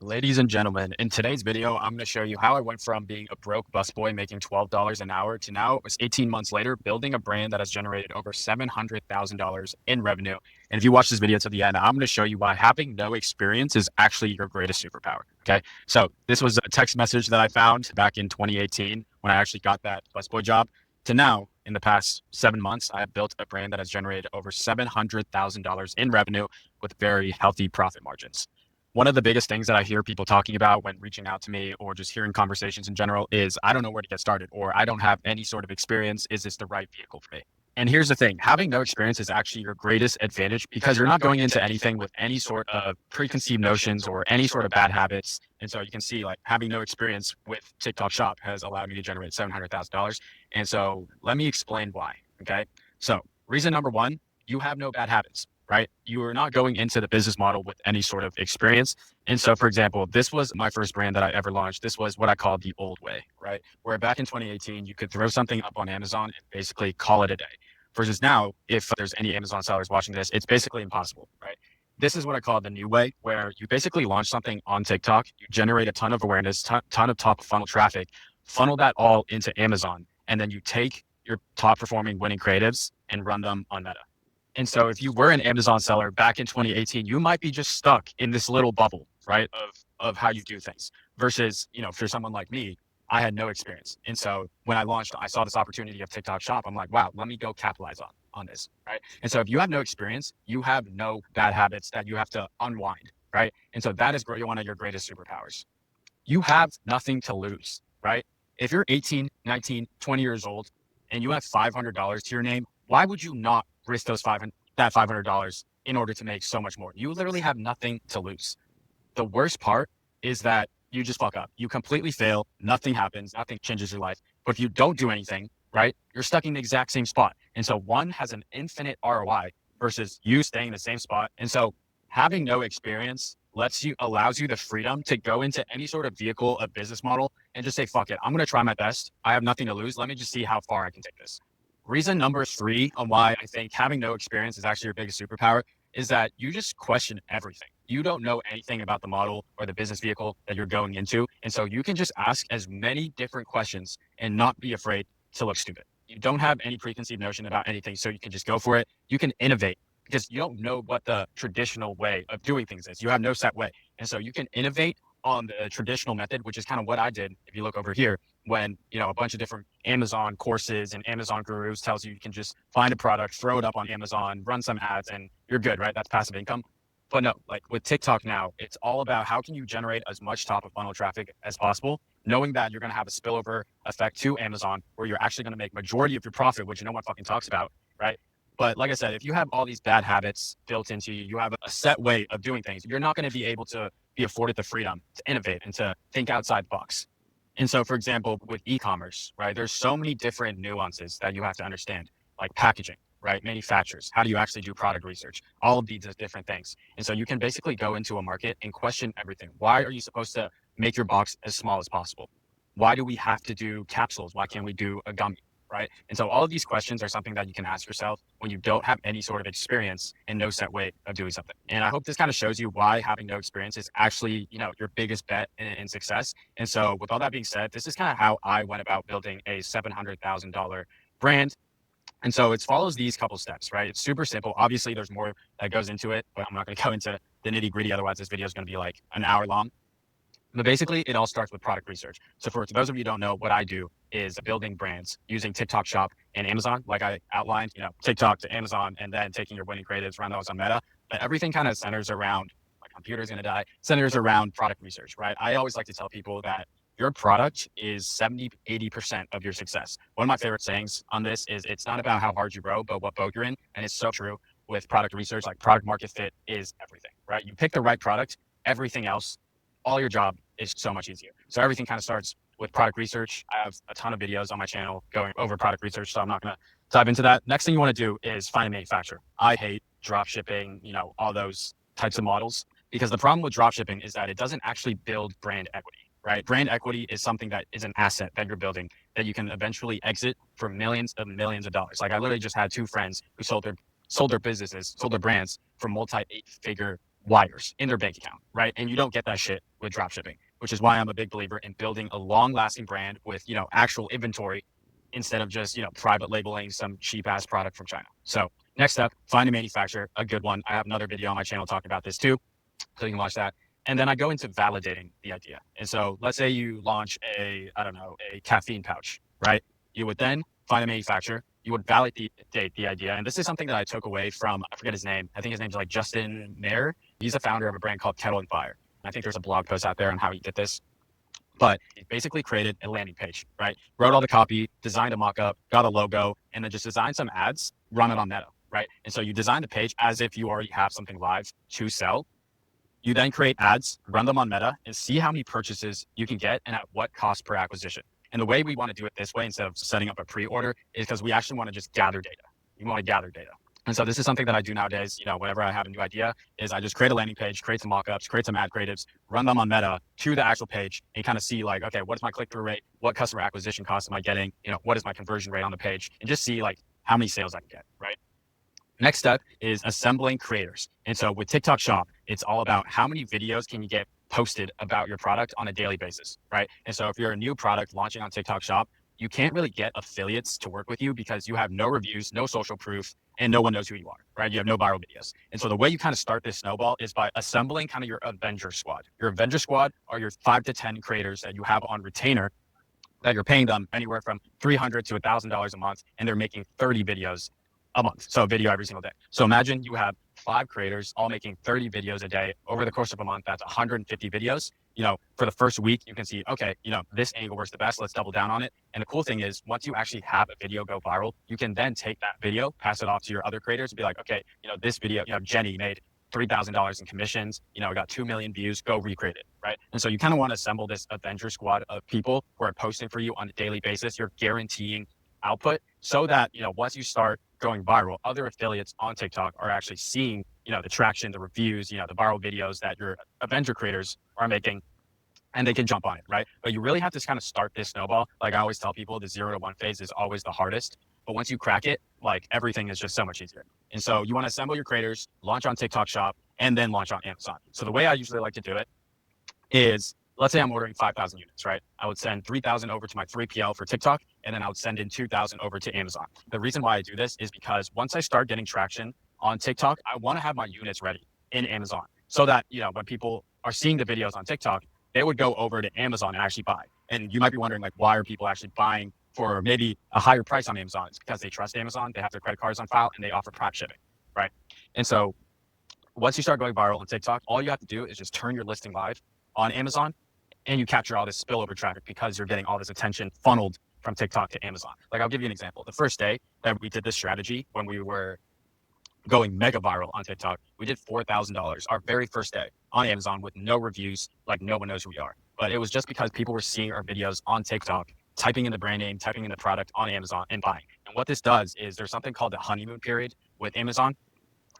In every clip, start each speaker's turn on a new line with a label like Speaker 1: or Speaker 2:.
Speaker 1: Ladies and gentlemen, in today's video, I'm going to show you how I went from being a broke busboy making $12 an hour to now, it's 18 months later, building a brand that has generated over $700,000 in revenue. And if you watch this video to the end, I'm going to show you why having no experience is actually your greatest superpower. Okay. So this was a text message that I found back in 2018 when I actually got that busboy job to now. In the past 7 months, I have built a brand that has generated over $700,000 in revenue with very healthy profit margins. One of the biggest things that I hear people talking about when reaching out to me or just hearing conversations in general is I don't know where to get started, or I don't have any sort of experience. Is this the right vehicle for me? And here's the thing, having no experience is actually your greatest advantage because you're not going into anything with any sort of preconceived notions or any sort of bad habits. And so you can see, like, having no experience with TikTok Shop has allowed me to generate $700,000. And so let me explain why. Okay. So reason number one, you have no bad habits, right? You are not going into the business model with any sort of experience. And so, for example, this was my first brand that I ever launched. This was what I call the old way, right? Where back in 2018, you could throw something up on Amazon and basically call it a day. Versus now, if there's any Amazon sellers watching this, it's basically impossible, right? This is what I call the new way, where you basically launch something on TikTok, you generate a ton of awareness, ton of top of funnel traffic, funnel that all into Amazon, and then you take your top performing winning creatives and run them on Meta. And so if you were an Amazon seller back in 2018, you might be just stuck in this little bubble, right? Of how you do things versus, for someone like me, I had no experience. And so when I launched, I saw this opportunity of TikTok Shop. I'm like, wow, let me go capitalize on this, right? And so if you have no experience, you have no bad habits that you have to unwind, right? And so that is one of your greatest superpowers. You have nothing to lose, right? If you're 18, 19, 20 years old and you have $500 to your name, why would you not risk that $500 in order to make so much more? You literally have nothing to lose. The worst part is that you just fuck up. You completely fail. Nothing happens. Nothing changes your life. But if you don't do anything, right, you're stuck in the exact same spot. And so one has an infinite ROI versus you staying in the same spot. And so having no experience allows you the freedom to go into any sort of vehicle, a business model, and just say, fuck it. I'm going to try my best. I have nothing to lose. Let me just see how far I can take this. Reason number three on why I think having no experience is actually your biggest superpower is that you just question everything. You don't know anything about the model or the business vehicle that you're going into. And so you can just ask as many different questions and not be afraid to look stupid. You don't have any preconceived notion about anything. So you can just go for it. You can innovate because you don't know what the traditional way of doing things is. You have no set way. And so you can innovate on the traditional method, which is kind of what I did. If you look over here, when, a bunch of different Amazon courses and Amazon gurus tells you can just find a product, throw it up on Amazon, run some ads, and you're good, right? That's passive income. But no, like with TikTok now, it's all about how can you generate as much top of funnel traffic as possible, knowing that you're going to have a spillover effect to Amazon where you're actually going to make majority of your profit, which no one fucking talks about, right? But like I said, if you have all these bad habits built into you, you have a set way of doing things, you're not going to be able to be afforded the freedom to innovate and to think outside the box. And so, for example, with e-commerce, right, there's so many different nuances that you have to understand, like packaging, right, manufacturers, how do you actually do product research, all of these different things. And so you can basically go into a market and question everything. Why are you supposed to make your box as small as possible? Why do we have to do capsules? Why can't we do a gummy? Right. And so all of these questions are something that you can ask yourself when you don't have any sort of experience and no set way of doing something. And I hope this kind of shows you why having no experience is actually, your biggest bet in success. And so with all that being said, this is kind of how I went about building a $700,000 brand. And so it follows these couple steps, right? It's super simple. Obviously, there's more that goes into it, but I'm not going to go into the nitty gritty. Otherwise, this video is going to be like an hour long. But basically, it all starts with product research. So for those of you who don't know, what I do is building brands using TikTok Shop and Amazon, like I outlined, TikTok to Amazon, and then taking your winning creatives, run those on Meta. But everything kind of centers around, my computer's going to die, centers around product research, right? I always like to tell people that your product is 70, 80% of your success. One of my favorite sayings on this is it's not about how hard you grow, but what boat you're in. And it's so true with product research, like product market fit is everything, right? You pick the right product, everything else, all your job is so much easier. So everything kind of starts with product research. I have a ton of videos on my channel going over product research, so I'm not going to dive into that. Next thing you want to do is find a manufacturer. I hate drop shipping, all those types of models, because the problem with drop shipping is that it doesn't actually build brand equity, right? Brand equity is something that is an asset that you're building that you can eventually exit for millions of dollars. Like I literally just had two friends who sold their businesses, sold their brands for multi-8-figure wires in their bank account, right? And you don't get that shit with drop shipping, which is why I'm a big believer in building a long lasting brand with, actual inventory instead of just, private labeling some cheap ass product from China. So next up, find a manufacturer, a good one. I have another video on my channel talking about this too, so you can watch that. And then I go into validating the idea. And so let's say you launch I don't know, a caffeine pouch, right? You would then find a manufacturer. You would validate the idea. And this is something that I took away from, I forget his name. I think his name's like Justin Mayer. He's the founder of a brand called Kettle and Fire. I think there's a blog post out there on how he did this. But he basically created a landing page, right? Wrote all the copy, designed a mock-up, got a logo, and then just designed some ads, run it on Meta, right? And so you design the page as if you already have something live to sell. You then create ads, run them on Meta, and see how many purchases you can get and at what cost per acquisition. And the way we want to do it this way instead of setting up a pre-order is because we actually want to just gather data. We want to gather data. And so this is something that I do nowadays, whenever I have a new idea, is I just create a landing page, create some mock-ups, create some ad creatives, run them on Meta to the actual page and kind of see like, okay, what is my click-through rate? What customer acquisition cost am I getting? What is my conversion rate on the page? And just see like how many sales I can get, right? Next step is assembling creators. And so with TikTok Shop, it's all about how many videos can you get posted about your product on a daily basis, right? And so if you're a new product launching on TikTok Shop, you can't really get affiliates to work with you because you have no reviews, no social proof, and no one knows who you are, right? You have no viral videos. And so the way you kind of start this snowball is by assembling kind of your Avenger squad. Your Avenger squad are your 5 to 10 creators that you have on retainer that you're paying them anywhere from $300 to $1,000 a month, and they're making 30 videos a month. So a video every single day. So imagine you have 5 creators all making 30 videos a day over the course of a month. That's 150 videos. For the first week, you can see, okay, this angle works the best. Let's double down on it. And the cool thing is once you actually have a video go viral, you can then take that video, pass it off to your other creators and be like, okay, this video, Jenny made $3,000 in commissions, got 2 million views, go recreate it, right? And so you kind of want to assemble this Avenger squad of people who are posting for you on a daily basis. You're guaranteeing output so that, once you start going viral, other affiliates on TikTok are actually seeing, the traction, the reviews, the viral videos that your Avenger creators are making, and they can jump on it, right? But you really have to kind of start this snowball. Like I always tell people, the 0 to 1 phase is always the hardest. But once you crack it, like everything is just so much easier. And so you want to assemble your creators, launch on TikTok Shop, and then launch on Amazon. So the way I usually like to do it is, let's say I'm ordering 5,000 units, right? I would send 3,000 over to my 3PL for TikTok, and then I would send in 2,000 over to Amazon. The reason why I do this is because once I start getting traction on TikTok, I want to have my units ready in Amazon so that, when people are seeing the videos on TikTok, they would go over to Amazon and actually buy. And you might be wondering, like, why are people actually buying for maybe a higher price on Amazon? It's because they trust Amazon, they have their credit cards on file, and they offer prime shipping, right? And so once you start going viral on TikTok, all you have to do is just turn your listing live on Amazon, and you capture all this spillover traffic because you're getting all this attention funneled from TikTok to Amazon. Like I'll give you an example. The first day that we did this strategy, when we were going mega viral on TikTok, we did $4,000 our very first day on Amazon with no reviews, like no one knows who we are. But it was just because people were seeing our videos on TikTok, typing in the brand name, typing in the product on Amazon and buying. And what this does is there's something called the honeymoon period with Amazon,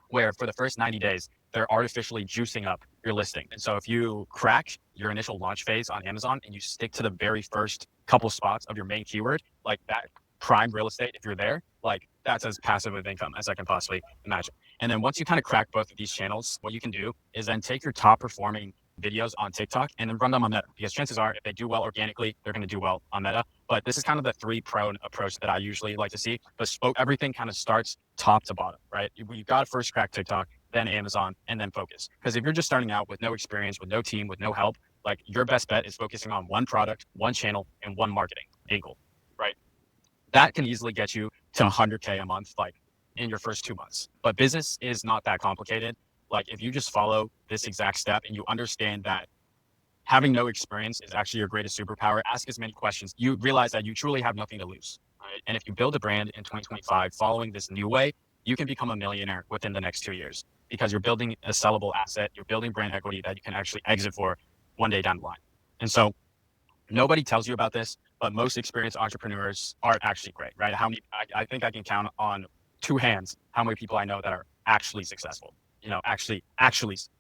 Speaker 1: where for the first 90 days, they're artificially juicing up your listing. And so if you crack your initial launch phase on Amazon and you stick to the very first couple spots of your main keyword, like that prime real estate, if you're there, like that's as passive of income as I can possibly imagine. And then once you kind of crack both of these channels, what you can do is then take your top performing videos on TikTok and then run them on Meta, because chances are if they do well organically, they're going to do well on Meta. But this is kind of the 3-prone approach that I usually like to see. Bespoke, everything kind of starts top to bottom, right? You've got to first crack TikTok, then Amazon, and then focus. Because if you're just starting out with no experience, with no team, with no help, like your best bet is focusing on one product, one channel, and one marketing angle, right? That can easily get you to 100K a month, like in your first 2 months. But business is not that complicated. Like if you just follow this exact step and you understand that having no experience is actually your greatest superpower, ask as many questions, you realize that you truly have nothing to lose, right? And if you build a brand in 2025 following this new way, you can become a millionaire within the next 2 years because you're building a sellable asset, you're building brand equity that you can actually exit for one day down the line. And so nobody tells you about this, but most experienced entrepreneurs are actually great, right? I think I can count on 2 hands how many people I know that are actually successful, actually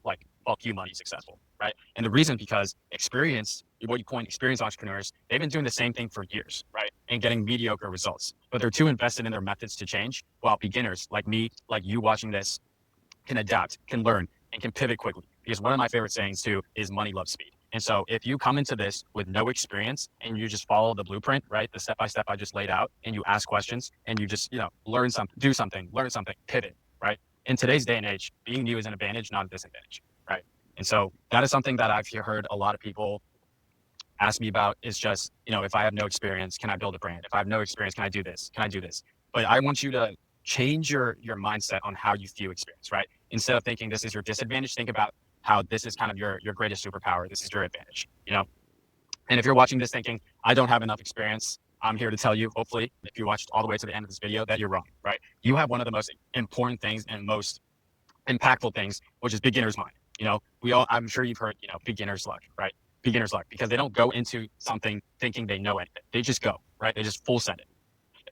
Speaker 1: like bulk you money successful, right? And the reason, because experienced entrepreneurs, they've been doing the same thing for years, right? And getting mediocre results, but they're too invested in their methods to change. While beginners like me, like you watching this, can adapt, can learn, and can pivot quickly. Because one of my favorite sayings too is money loves speed. And so if you come into this with no experience and you just follow the blueprint, right, the step by step I just laid out, and you ask questions and you just, learn something, do something, learn something, pivot, right? In today's day and age, being new is an advantage, not a disadvantage, right? And so that is something that I've heard a lot of people ask me about is just, if I have no experience, can I build a brand? If I have no experience, can I do this? Can I do this? But I want you to change your mindset on how you view experience, right? Instead of thinking this is your disadvantage, think about how this is kind of your greatest superpower. This is your advantage. And if you're watching this thinking, I don't have enough experience, I'm here to tell you, hopefully, if you watched all the way to the end of this video, that you're wrong, right? You have one of the most important things and most impactful things, which is beginner's mind. I'm sure you've heard, beginner's luck, right? Beginner's luck, because they don't go into something thinking they know anything. They just go, right? They just full send it.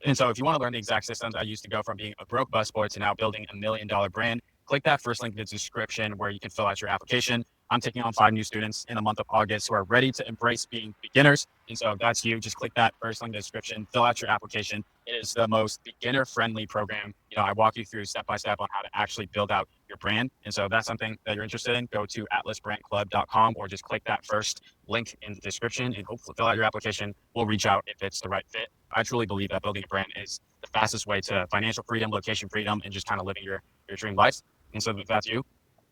Speaker 1: And so if you want to learn the exact systems I used to go from being a broke busboy to now building $1 million brand, click that first link in the description where you can fill out your application. I'm taking on 5 new students in the month of August who are ready to embrace being beginners. And so if that's you, just click that first link in the description, fill out your application. It is the most beginner friendly program. I walk you through step by step on how to actually build out your brand. And so if that's something that you're interested in, go to atlasbrandclub.com or just click that first link in the description and hopefully fill out your application. We'll reach out if it's the right fit. I truly believe that building a brand is the fastest way to financial freedom, location freedom, and just kind of living your dream life. And so if that's you,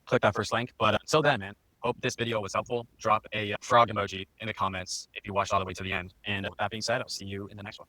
Speaker 1: click that first link. But until then, man, hope this video was helpful. Drop a frog emoji in the comments if you watched all the way to the end. And with that being said, I'll see you in the next one.